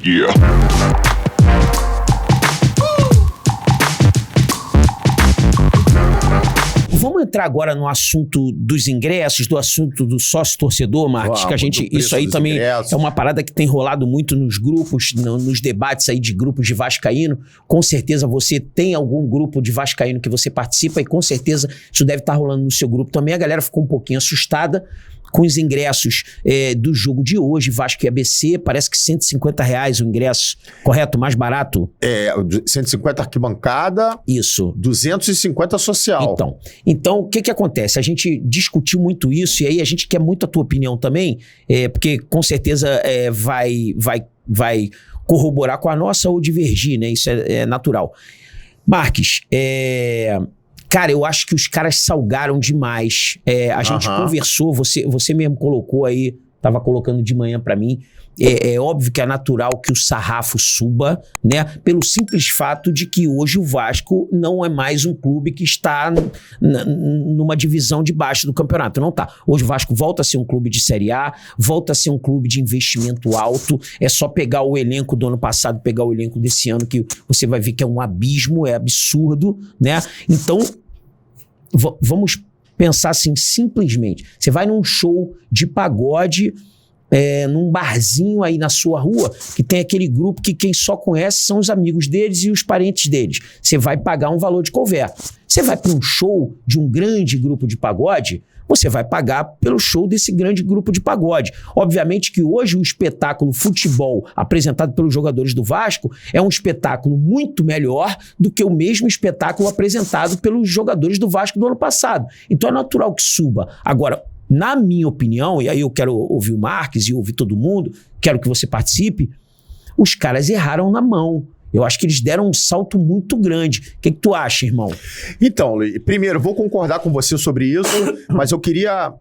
Yeah. Vamos entrar agora no assunto dos ingressos, do assunto do sócio-torcedor, Marques, que a gente, isso aí também é uma parada que tem rolado muito nos grupos, nos debates aí de grupos de vascaíno. Com certeza você tem algum grupo de vascaíno que você participa e com certeza isso deve estar rolando no seu grupo também. A galera ficou um pouquinho assustada com os ingressos do jogo de hoje, Vasco e ABC, parece que R$150 o ingresso, correto? Mais barato? 150 arquibancada. Isso. 250 social. Então, o que acontece? A gente discutiu muito isso e aí a gente quer muito a tua opinião também, porque com certeza vai corroborar com a nossa ou divergir, né? Isso é natural. Marques, cara, eu acho que os caras salgaram demais. A gente conversou, você mesmo colocou aí, tava colocando de manhã pra mim. É óbvio que é natural que o sarrafo suba, né? Pelo simples fato de que hoje o Vasco não é mais um clube que está numa divisão de baixo do campeonato. Não tá. Hoje o Vasco volta a ser um clube de Série A, volta a ser um clube de investimento alto. É só pegar o elenco do ano passado, pegar o elenco desse ano, que você vai ver que é um abismo, é absurdo, né? Então, vamos pensar assim, simplesmente. Você vai num show de pagode, num barzinho aí na sua rua, que tem aquele grupo que quem só conhece são os amigos deles e os parentes deles. Você vai pagar um valor de couvert. Você vai para um show de um grande grupo de pagode, você vai pagar pelo show desse grande grupo de pagode. Obviamente que hoje o espetáculo futebol apresentado pelos jogadores do Vasco é um espetáculo muito melhor do que o mesmo espetáculo apresentado pelos jogadores do Vasco do ano passado. Então é natural que suba. Agora, na minha opinião, e aí eu quero ouvir o Marques e ouvir todo mundo, quero que você participe, os caras erraram na mão. Eu acho que eles deram um salto muito grande. O que tu acha, irmão? Então, Luiz, primeiro, vou concordar com você sobre isso, mas eu queria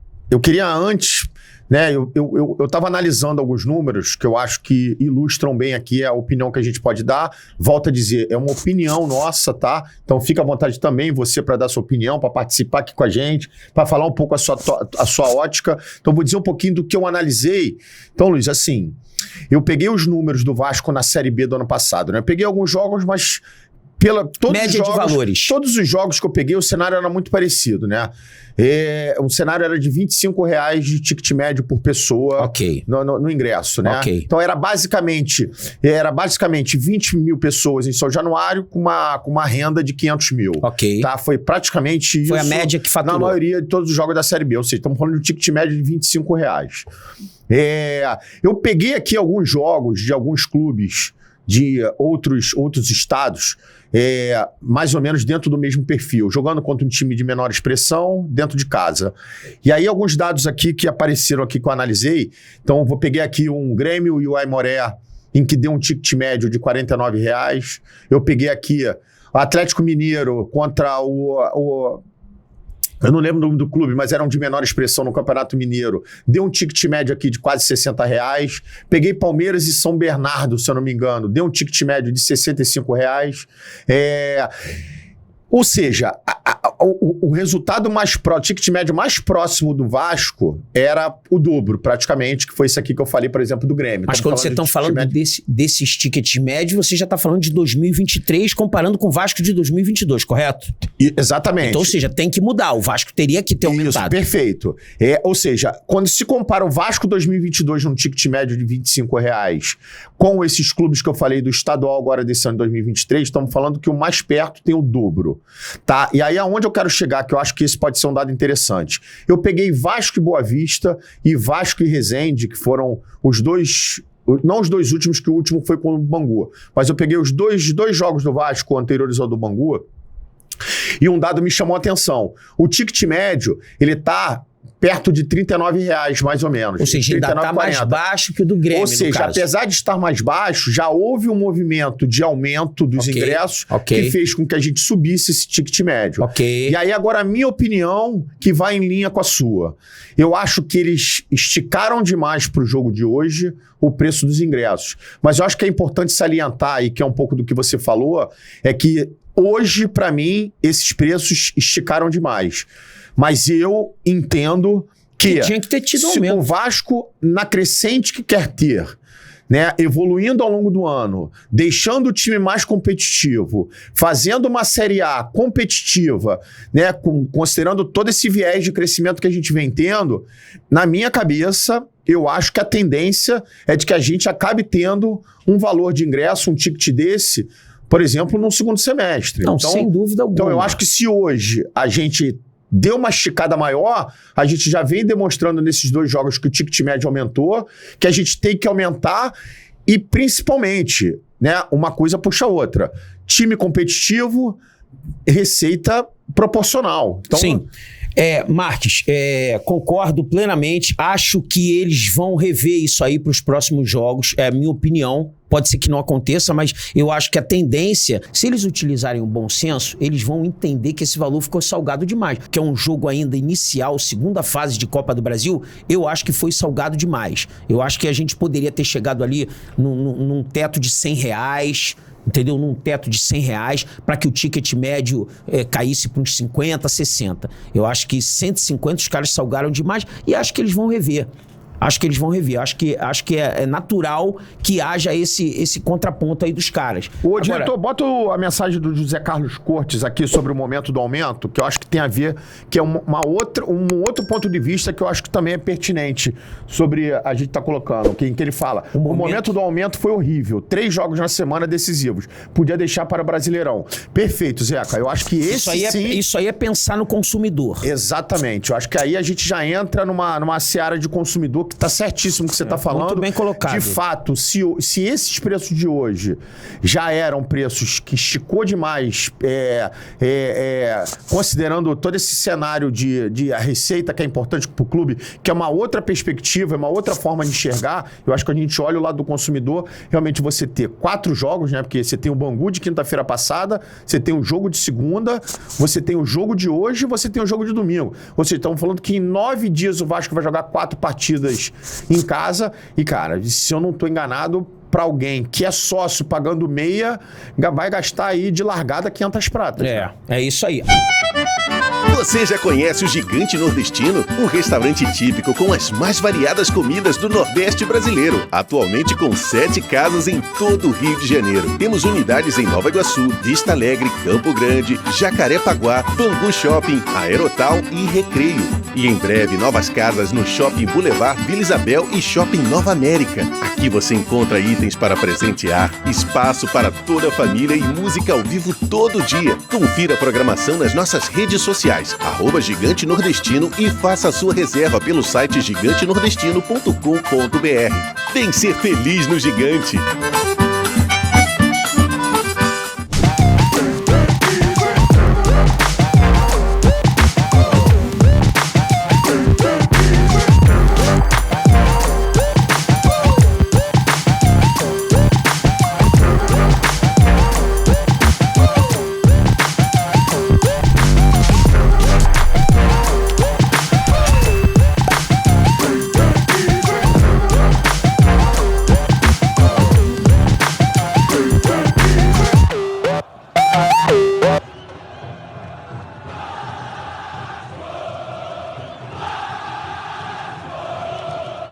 antes, né? Eu estava analisando alguns números que eu acho que ilustram bem aqui a opinião que a gente pode dar. Volto a dizer, é uma opinião nossa, tá? Então fica à vontade também você para dar sua opinião, para participar aqui com a gente, para falar um pouco a sua ótica. Então vou dizer um pouquinho do que eu analisei. Então, Luiz, assim, eu peguei os números do Vasco na Série B do ano passado, né? Eu peguei alguns jogos, mas média de valores. Todos os jogos que eu peguei, o cenário era muito parecido, né? O cenário era de R$25 de ticket médio por pessoa no ingresso, né? Então era basicamente 20 mil pessoas em São Januário com uma renda de 500 mil. Tá? Foi praticamente isso. Foi a média que faturou. Na maioria de todos os jogos da Série B. Ou seja, estamos falando de um ticket médio de R$25. Eu peguei aqui alguns jogos de alguns clubes de outros estados, mais ou menos dentro do mesmo perfil, jogando contra um time de menor expressão dentro de casa. E aí alguns dados aqui que apareceram aqui que eu analisei, então vou pegar aqui um Grêmio e o Aimoré, em que deu um ticket médio de R$49. Eu peguei aqui o Atlético Mineiro contra eu não lembro o nome do clube, mas era um de menor expressão no Campeonato Mineiro. Deu um ticket médio aqui de quase R$60. Peguei Palmeiras e São Bernardo, se eu não me engano. Deu um ticket médio de R$65. Ou seja, o resultado o ticket médio mais próximo do Vasco era o dobro, praticamente, que foi isso aqui que eu falei, por exemplo, do Grêmio. Mas quando vocês estão falando desses tickets médios, você já está falando de 2023, comparando com o Vasco de 2022, correto? Exatamente. Então, ou seja, tem que mudar. O Vasco teria que ter aumentado. Isso, perfeito. Ou seja, quando se compara o Vasco 2022 num ticket médio de R$25 com esses clubes que eu falei do estadual agora desse ano de 2023, estamos falando que o mais perto tem o dobro. Tá? E aí aonde eu quero chegar, que eu acho que esse pode ser um dado interessante. Eu peguei Vasco e Boa Vista e Vasco e Resende, que foram os dois, não os dois últimos, que o último foi com o Bangu, mas eu peguei os dois jogos do Vasco anteriores ao do Bangu, e um dado me chamou a atenção. O ticket médio, ele tá perto de R$39, mais ou menos. Ou seja, ainda está mais baixo que o do Grêmio, ou seja, apesar de estar mais baixo, já houve um movimento de aumento dos ingressos que fez com que a gente subisse esse ticket médio. E aí agora a minha opinião, que vai em linha com a sua. Eu acho que eles esticaram demais para o jogo de hoje o preço dos ingressos. Mas eu acho que é importante salientar, e que é um pouco do que você falou, é que hoje, para mim, esses preços esticaram demais. Mas eu entendo que tinha que ter tido se aumento. o Vasco, na crescente que quer ter, né, evoluindo ao longo do ano, deixando o time mais competitivo, fazendo uma Série A competitiva, né, considerando todo esse viés de crescimento que a gente vem tendo, na minha cabeça, eu acho que a tendência é de que a gente acabe tendo um valor de ingresso, um ticket desse, por exemplo, no segundo semestre. Não, então, sem dúvida alguma. Então, eu acho que se hoje a gente deu uma esticada maior, a gente já vem demonstrando nesses 2 jogos que o ticket médio aumentou, que a gente tem que aumentar e, principalmente, né, uma coisa puxa a outra. Time competitivo, receita proporcional. Então, sim. Marques, concordo plenamente. Acho que eles vão rever isso aí para os próximos jogos. É a minha opinião. Pode ser que não aconteça, mas eu acho que a tendência, se eles utilizarem o bom senso, eles vão entender que esse valor ficou salgado demais. Que é um jogo ainda inicial, segunda fase de Copa do Brasil, eu acho que foi salgado demais. Eu acho que a gente poderia ter chegado ali num teto de R$100, entendeu? Num teto de R$100, para que o ticket médio caísse para uns 50, 60. Eu acho que 150 os caras salgaram demais e acho que eles vão rever. Acho que eles vão rever. Acho que é natural que haja esse contraponto aí dos caras. Ô, diretor, bota a mensagem do José Carlos Cortes aqui sobre o momento do aumento, que eu acho que tem a ver, que é um outro ponto de vista que eu acho que também é pertinente sobre a gente tá colocando, que ele fala. O momento do aumento foi horrível. 3 jogos na semana decisivos. Podia deixar para o Brasileirão. Perfeito, Zeca. Eu acho que isso aí é pensar no consumidor. Exatamente. Eu acho que aí a gente já entra numa seara de consumidor que tá certíssimo o que você tá falando. Muito bem colocado. De fato, se esses preços de hoje já eram preços que esticou demais, considerando todo esse cenário de a receita que é importante pro clube, que é uma outra perspectiva, é uma outra forma de enxergar, eu acho que a gente olha o lado do consumidor, realmente você ter 4 jogos, né? Porque você tem o Bangu de quinta-feira passada, você tem o jogo de segunda, você tem o jogo de hoje, você tem o jogo de domingo. Ou seja, estamos falando que em 9 dias o Vasco vai jogar 4 partidas em casa. E, cara, se eu não tô enganado, para alguém que é sócio pagando meia, vai gastar aí de largada 500 pratas. É isso aí. Você já conhece o Gigante Nordestino? Um restaurante típico com as mais variadas comidas do Nordeste brasileiro. Atualmente com 7 casas em todo o Rio de Janeiro. Temos unidades em Nova Iguaçu, Vista Alegre, Campo Grande, Jacarepaguá, Bangu Shopping, Aerotal e Recreio. E em breve novas casas no Shopping Boulevard Vila Isabel e Shopping Nova América. Aqui você encontra itens para presentear, espaço para toda a família e música ao vivo todo dia. Confira a programação nas nossas redes sociais, @Gigante Nordestino, e faça a sua reserva pelo site gigantenordestino.com.br. Vem ser feliz no Gigante!